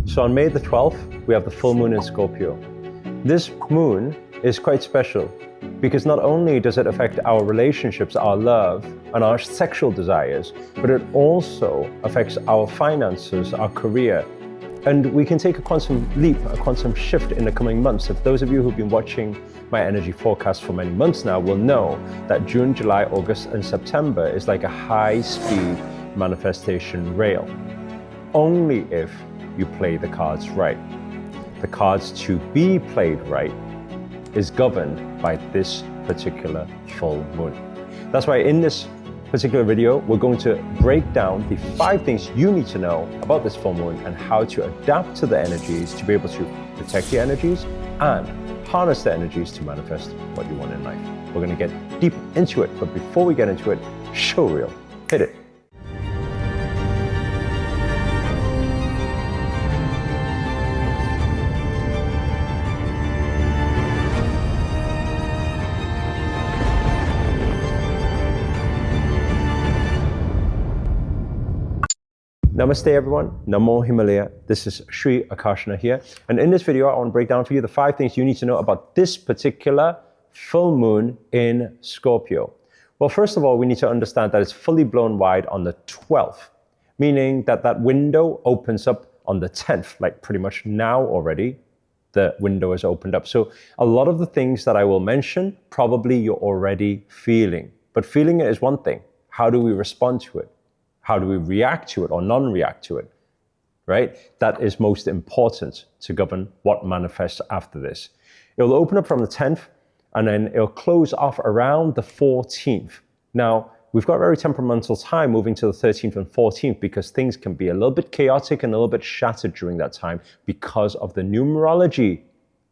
So on May the 12th, we have the full moon in Scorpio. This moon is quite special because not only does it affect our relationships, our love, and our sexual desires, but it also affects our finances, our career. And we can take a quantum leap, a quantum shift in the coming months. If those of you who've been watching my energy forecast for many months now will know that June, July, August, and September is like a high-speed manifestation rail. Only if you play the cards right. The cards to be played right is governed by this particular full moon. That's why in this particular video, we're going to break down the 5 things you need to know about this full moon and how to adapt to the energies to be able to protect the energies and harness the energies to manifest what you want in life. We're going to get deep into it, but before we get into it, show reel, hit it. Namaste everyone, Namo Himalaya. This is Sri Akarshana here. And in this video, I want to break down for you the 5 things you need to know about this particular full moon in Scorpio. Well, first of all, we need to understand that it's fully blown wide on the 12th, meaning that that window opens up on the 10th, like pretty much now already, the window is opened up. So a lot of the things that I will mention, probably you're already feeling. But feeling it is one thing. How do we respond to it? How do we react to it or non-react to it, right? That is most important to govern what manifests after this. It will open up from the 10th and then it'll close off around the 14th. Now, we've got very temperamental time moving to the 13th and 14th because things can be a little bit chaotic and a little bit shattered during that time because of the numerology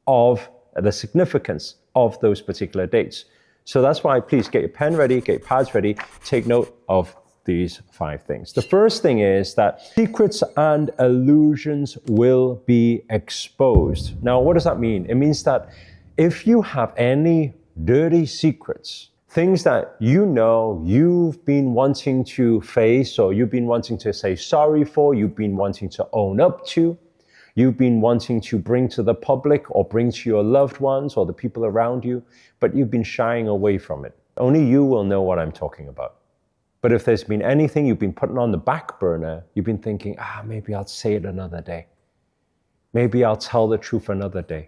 of the significance of those particular dates. So that's why please get your pen ready, get your pads ready, take note of these 5 things. The first thing is that secrets and illusions will be exposed. Now, what does that mean? It means that if you have any dirty secrets, things that you know you've been wanting to face or you've been wanting to say sorry for, you've been wanting to own up to, you've been wanting to bring to the public or bring to your loved ones or the people around you, but you've been shying away from it. Only you will know what I'm talking about. But if there's been anything you've been putting on the back burner, you've been thinking, maybe I'll say it another day. Maybe I'll tell the truth another day.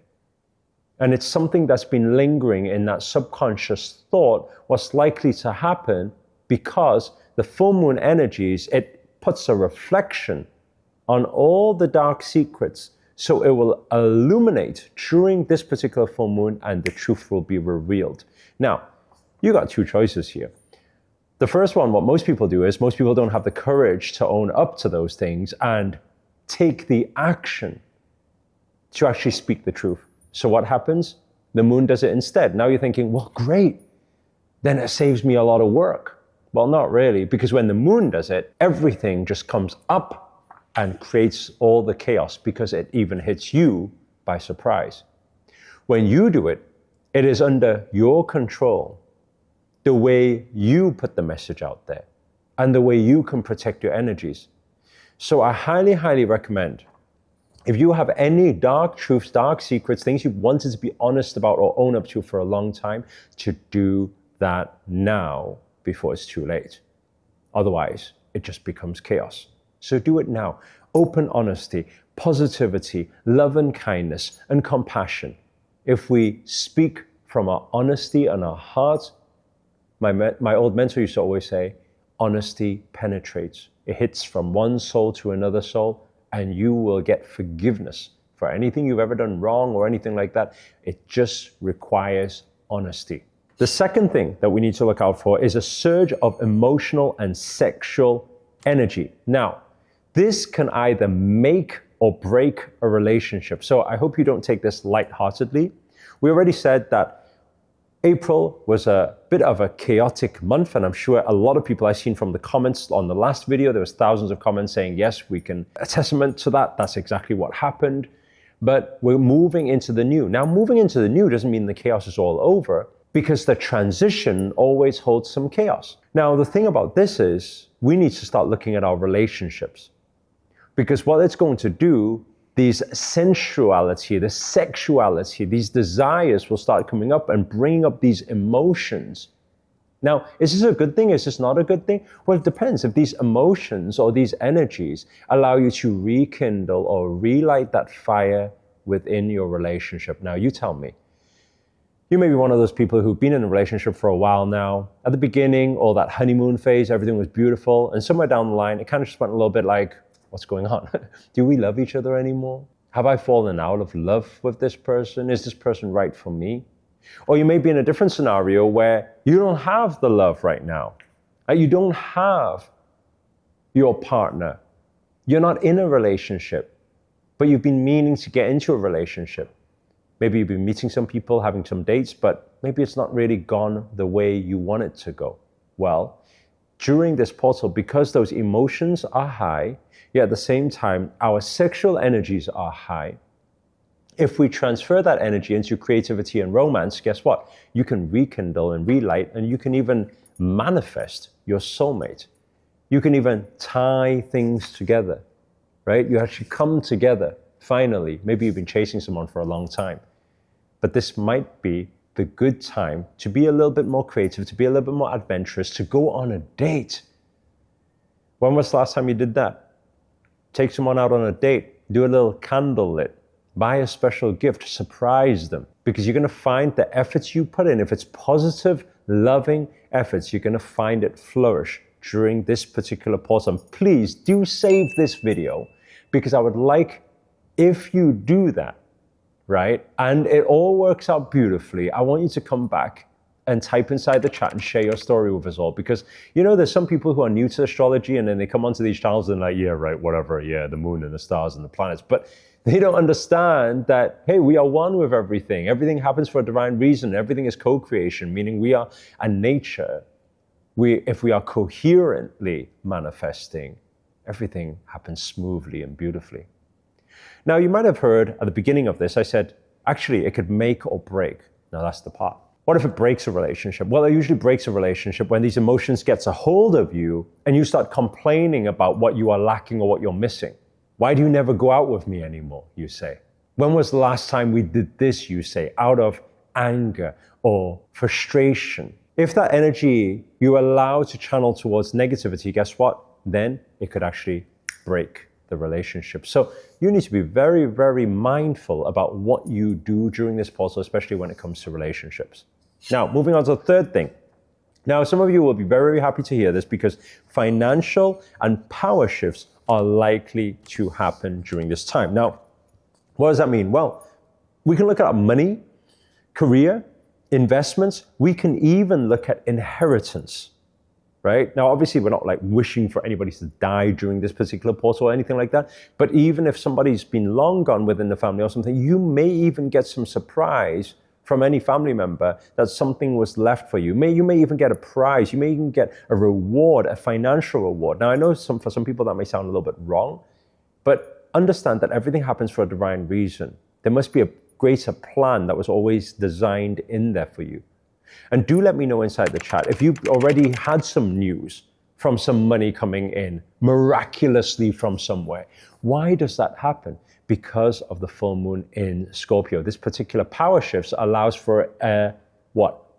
And it's something that's been lingering in that subconscious thought, what's likely to happen because the full moon energies, it puts a reflection on all the dark secrets. So it will illuminate during this particular full moon and the truth will be revealed. Now, you got 2 choices here. The first one, what most people do is most people don't have the courage to own up to those things and take the action to actually speak the truth. So what happens? The moon does it instead. Now you're thinking, well, great. Then it saves me a lot of work. Well, not really, because when the moon does it, everything just comes up and creates all the chaos because it even hits you by surprise. When you do it, it is under your control. The way you put the message out there and the way you can protect your energies. So I highly, highly recommend if you have any dark truths, dark secrets, things you've wanted to be honest about or own up to for a long time, to do that now before it's too late. Otherwise, it just becomes chaos. So do it now. Open honesty, positivity, love and kindness and compassion. If we speak from our honesty and our heart, my old mentor used to always say, honesty penetrates. It hits from one soul to another soul, and you will get forgiveness for anything you've ever done wrong or anything like that. It just requires honesty. The second thing that we need to look out for is a surge of emotional and sexual energy. Now, this can either make or break a relationship. So I hope you don't take this lightheartedly. We already said that April was a bit of a chaotic month, and I'm sure a lot of people I've seen from the comments on the last video, there was thousands of comments saying, yes, we can a testament to that. That's exactly what happened. But we're moving into the new. Now, moving into the new doesn't mean the chaos is all over, because the transition always holds some chaos. Now, the thing about this is we need to start looking at our relationships, because what it's going to do these sensuality, the sexuality, these desires will start coming up and bringing up these emotions. Now, is this a good thing? Is this not a good thing? Well, it depends. If these emotions or these energies allow you to rekindle or relight that fire within your relationship. Now, you tell me. You may be one of those people who've been in a relationship for a while now. At the beginning, or that honeymoon phase, everything was beautiful. And somewhere down the line, it kind of just went a little bit like, what's going on? Do we love each other anymore? Have I fallen out of love with this person? Is this person right for me? Or you may be in a different scenario where you don't have the love right now. You don't have your partner. You're not in a relationship, but you've been meaning to get into a relationship. Maybe you've been meeting some people, having some dates, but maybe it's not really gone the way you want it to go. Well, during this portal, because those emotions are high, yet at the same time, our sexual energies are high. If we transfer that energy into creativity and romance, guess what? You can rekindle and relight, and you can even manifest your soulmate. You can even tie things together, right? You actually come together. Finally, maybe you've been chasing someone for a long time, but this might be the good time to be a little bit more creative, to be a little bit more adventurous, to go on a date. When was the last time you did that? Take someone out on a date, do a little candle lit, buy a special gift, surprise them, because you're going to find the efforts you put in, if it's positive, loving efforts, you're going to find it flourish during this particular portal. And please do save this video, because I would like, if you do that, right, and it all works out beautifully, I want you to come back and type inside the chat and share your story with us all. Because, you know, there's some people who are new to astrology and then they come onto these channels and like, yeah, right, whatever, yeah, the moon and the stars and the planets. But they don't understand that, hey, we are one with everything. Everything happens for a divine reason. Everything is co-creation, meaning we are a nature. If we are coherently manifesting, everything happens smoothly and beautifully. Now, you might have heard at the beginning of this, I said, actually, it could make or break. Now, that's the part. What if it breaks a relationship? Well, it usually breaks a relationship when these emotions gets a hold of you and you start complaining about what you are lacking or what you're missing. Why do you never go out with me anymore, you say? When was the last time we did this, you say, out of anger or frustration? If that energy you allow to channel towards negativity, guess what? Then it could actually break the relationship. So you need to be very, very mindful about what you do during this portal, especially when it comes to relationships. Now, moving on to the third thing. Now, some of you will be very, very happy to hear this, because financial and power shifts are likely to happen during this time. Now, what does that mean? Well, we can look at our money, career, investments. We can even look at inheritance. Right? Now, obviously, we're not like wishing for anybody to die during this particular portal or anything like that. But even if somebody's been long gone within the family or something, you may even get some surprise from any family member that something was left for you. You may even get a prize. You may even get a reward, a financial reward. Now, I know for some people that may sound a little bit wrong, but understand that everything happens for a divine reason. There must be a greater plan that was always designed in there for you. And do let me know inside the chat if you've already had some news from some money coming in miraculously from somewhere. Why does that happen? Because of the full moon in Scorpio. This particular power shifts allows for a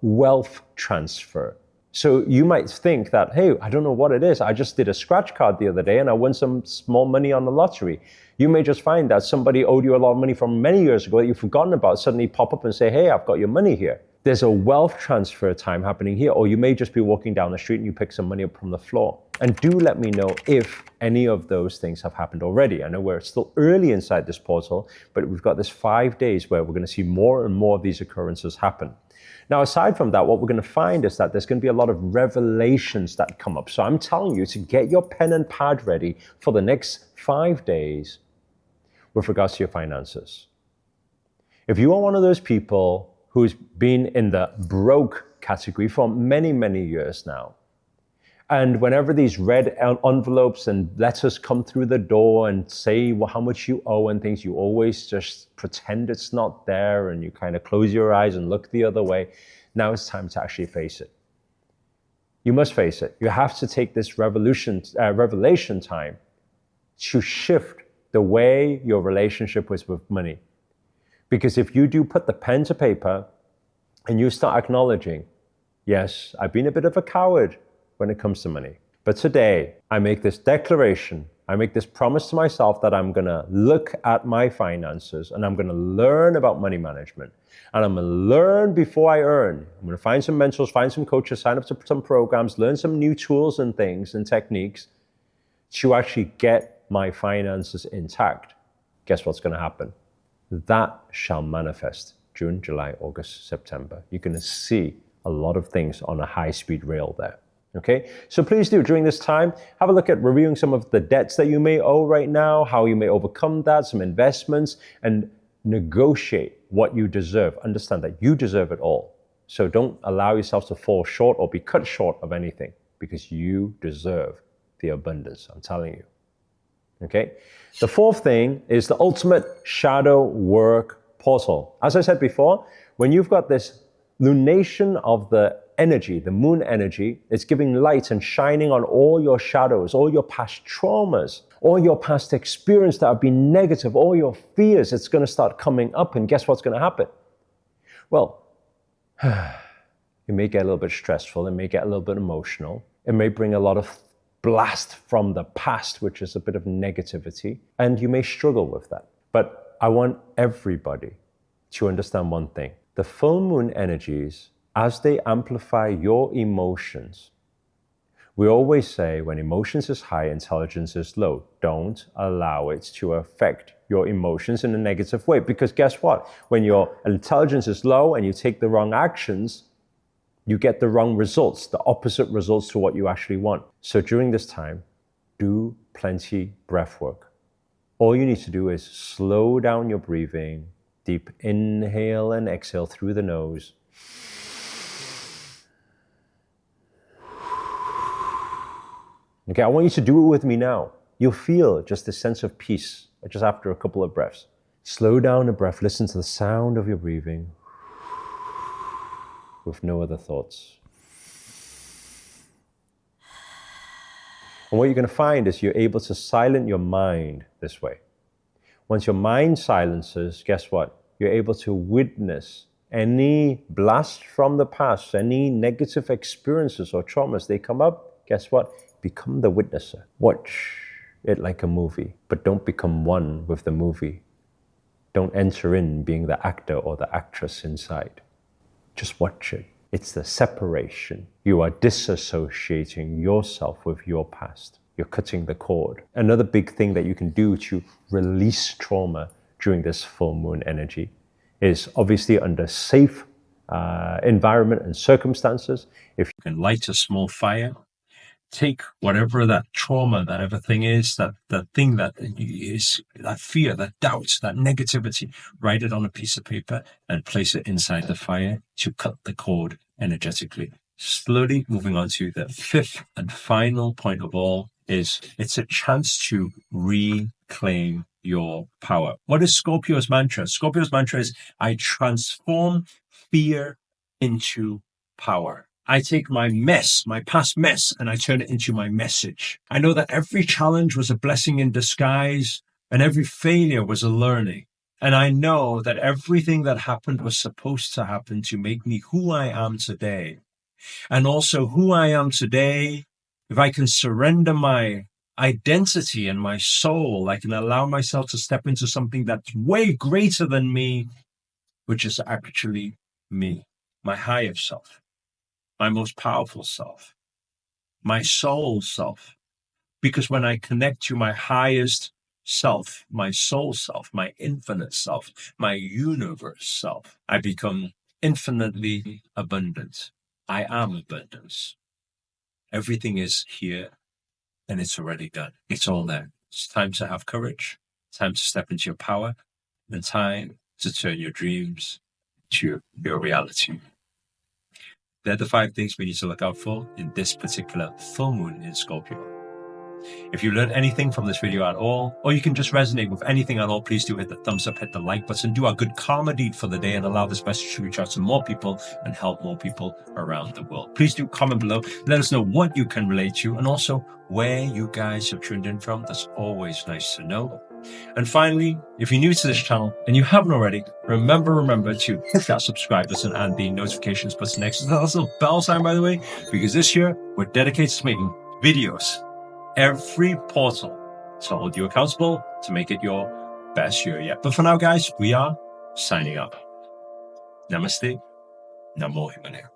wealth transfer. So you might think that, hey, I don't know what it is. I just did a scratch card the other day and I won some small money on the lottery. You may just find that somebody owed you a lot of money from many years ago that you've forgotten about, suddenly pop up and say, hey, I've got your money here. There's a wealth transfer time happening here, or you may just be walking down the street and you pick some money up from the floor. And do let me know if any of those things have happened already. I know we're still early inside this portal, but we've got this 5 days where we're going to see more and more of these occurrences happen. Now, aside from that, what we're going to find is that there's going to be a lot of revelations that come up. So I'm telling you to get your pen and pad ready for the next 5 days with regards to your finances. If you are one of those people who's been in the broke category for many, many years now, and whenever these red envelopes and letters come through the door and say how much you owe and things, you always just pretend it's not there and you kind of close your eyes and look the other way. Now it's time to actually face it. You must face it. You have to take this revelation time to shift the way your relationship is with money. Because if you do put the pen to paper and you start acknowledging, yes, I've been a bit of a coward when it comes to money. But today, I make this declaration, I make this promise to myself that I'm going to look at my finances and I'm going to learn about money management. And I'm going to learn before I earn. I'm going to find some mentors, find some coaches, sign up to some programs, learn some new tools and things and techniques to actually get my finances intact. Guess what's going to happen? That shall manifest June, July, August, September. You're going to see a lot of things on a high-speed rail there. Okay, so please do, during this time, have a look at reviewing some of the debts that you may owe right now, how you may overcome that, some investments, and negotiate what you deserve. Understand that you deserve it all. So don't allow yourself to fall short or be cut short of anything, because you deserve the abundance, I'm telling you. Okay, the fourth thing is the ultimate shadow work portal. As I said before, when you've got this lunation of the energy, the moon energy, it's giving light and shining on all your shadows, all your past traumas, all your past experience that have been negative, all your fears. It's going to start coming up, and guess what's going to happen? Well, it may get a little bit stressful, it may get a little bit emotional, it may bring a lot of blast from the past, which is a bit of negativity, and you may struggle with that. But I want everybody to understand one thing. The full moon energies, as they amplify your emotions, we always say when emotions is high, intelligence is low. Don't allow it to affect your emotions in a negative way. Because guess what? When your intelligence is low and you take the wrong actions, you get the wrong results, the opposite results to what you actually want. So during this time, do plenty breath work. All you need to do is slow down your breathing, deep inhale and exhale through the nose. Okay, I want you to do it with me now. You'll feel just a sense of peace just after a couple of breaths. Slow down the breath, listen to the sound of your breathing with no other thoughts. And what you're going to find is you're able to silence your mind this way. Once your mind silences, guess what? You're able to witness any blast from the past, any negative experiences or traumas, they come up, guess what? Become the witnesser. Watch it like a movie, but don't become one with the movie. Don't enter in being the actor or the actress inside. Just watch it. It's the separation. You are disassociating yourself with your past. You're cutting the cord. Another big thing that you can do to release trauma during this full moon energy is obviously under safe environment and circumstances. If you can light a small fire, take whatever that trauma, that everything is, that thing that is, that fear, that doubt, that negativity, write it on a piece of paper and place it inside the fire to cut the cord energetically. Slowly moving on to the fifth and final point of all is it's a chance to reclaim your power. What is Scorpio's mantra? Scorpio's mantra is, I transform fear into power. I take my mess, my past mess, and I turn it into my message. I know that every challenge was a blessing in disguise, and every failure was a learning. And I know that everything that happened was supposed to happen to make me who I am today. And also who I am today, if I can surrender my identity and my soul, I can allow myself to step into something that's way greater than me, which is actually me, my higher self, my most powerful self, my soul self. Because when I connect to my highest self, my soul self, my infinite self, my universe self, I become infinitely abundant. I am abundance. Everything is here and it's already done. It's all there. It's time to have courage, time to step into your power, and time to turn your dreams to your reality. They're the 5 things we need to look out for in this particular full moon in Scorpio. If you learned anything from this video at all, or you can just resonate with anything at all, please do hit the thumbs up, hit the like button, do our good karma deed for the day, and allow this message to reach out to more people and help more people around the world. Please do comment below. Let us know what you can relate to and also where you guys have tuned in from. That's always nice to know. And finally, if you're new to this channel and you haven't already, remember to hit that subscribe button and the notifications button next to that little bell sign, by the way, because this year we're dedicated to making videos every portal to hold you accountable to make it your best year yet. But for now, guys, we are signing up. Namaste. Namo Himalaya.